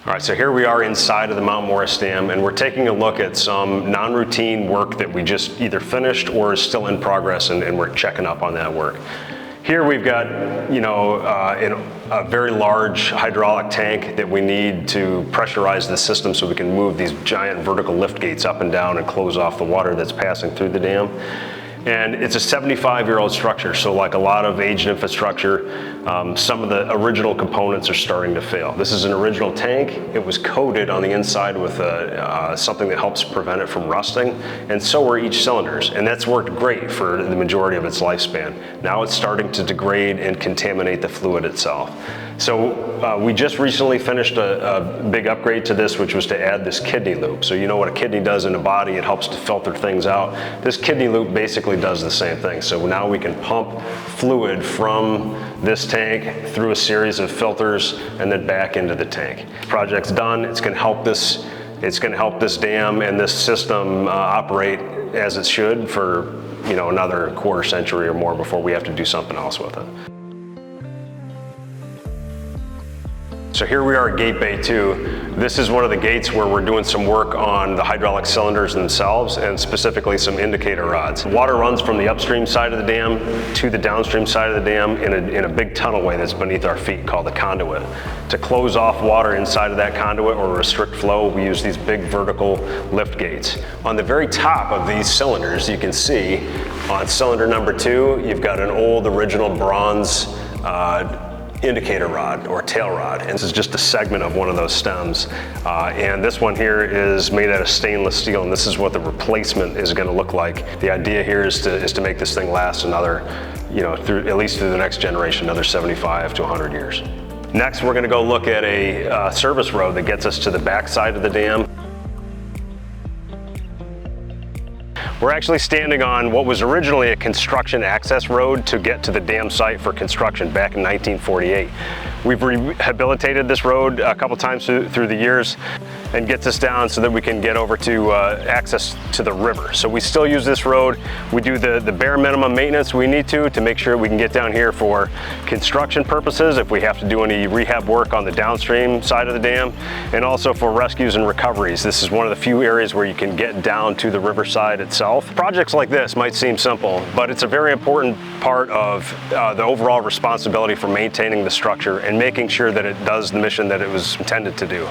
All right, so here we are inside of the Mount Morris Dam, and we're taking a look at some non-routine work that we just either finished or is still in progress, and we're checking up on that work. Here we've got, a very large hydraulic tank that we need to pressurize the system so we can move these giant vertical lift gates up and down and close off the water that's passing through the dam. And it's a 75-year-old structure, so like a lot of aged infrastructure, some of the original components are starting to fail. This is an original tank. It was coated on the inside with something that helps prevent it from rusting, and so are each cylinders, and that's worked great for the majority of its lifespan. Now it's starting to degrade and contaminate the fluid itself. So we just recently finished a big upgrade to this, which was to add this kidney loop. So you know what a kidney does in a body, it helps to filter things out. This kidney loop basically does the same thing. So now we can pump fluid from this tank through a series of filters and then back into the tank. Project's done. It's going to help this. It's going to help this dam and this system operate as it should for another quarter century or more before we have to do something else with it. So here we are at Gate Bay 2. This is one of the gates where we're doing some work on the hydraulic cylinders themselves and specifically some indicator rods. Water runs from the upstream side of the dam to the downstream side of the dam in a big tunnelway that's beneath our feet called the conduit. To close off water inside of that conduit or restrict flow, we use these big vertical lift gates. On the very top of these cylinders, you can see on cylinder number 2, you've got an old original bronze indicator rod or tail rod, and this is just a segment of one of those stems. And this one here is made out of stainless steel, and this is what the replacement is going to look like. The idea here is to make this thing last another, at least through the next generation, another 75 to 100 years. Next, we're going to go look at a service road that gets us to the back side of the dam. We're actually standing on what was originally a construction access road to get to the dam site for construction back in 1948. We've rehabilitated this road a couple times through the years and gets us down so that we can get over to access to the river. So we still use this road. We do the bare minimum maintenance we need to make sure we can get down here for construction purposes if we have to do any rehab work on the downstream side of the dam, and also for rescues and recoveries. This is one of the few areas where you can get down to the riverside itself. Projects like this might seem simple, but it's a very important part of the overall responsibility for maintaining the structure and making sure that it does the mission that it was intended to do.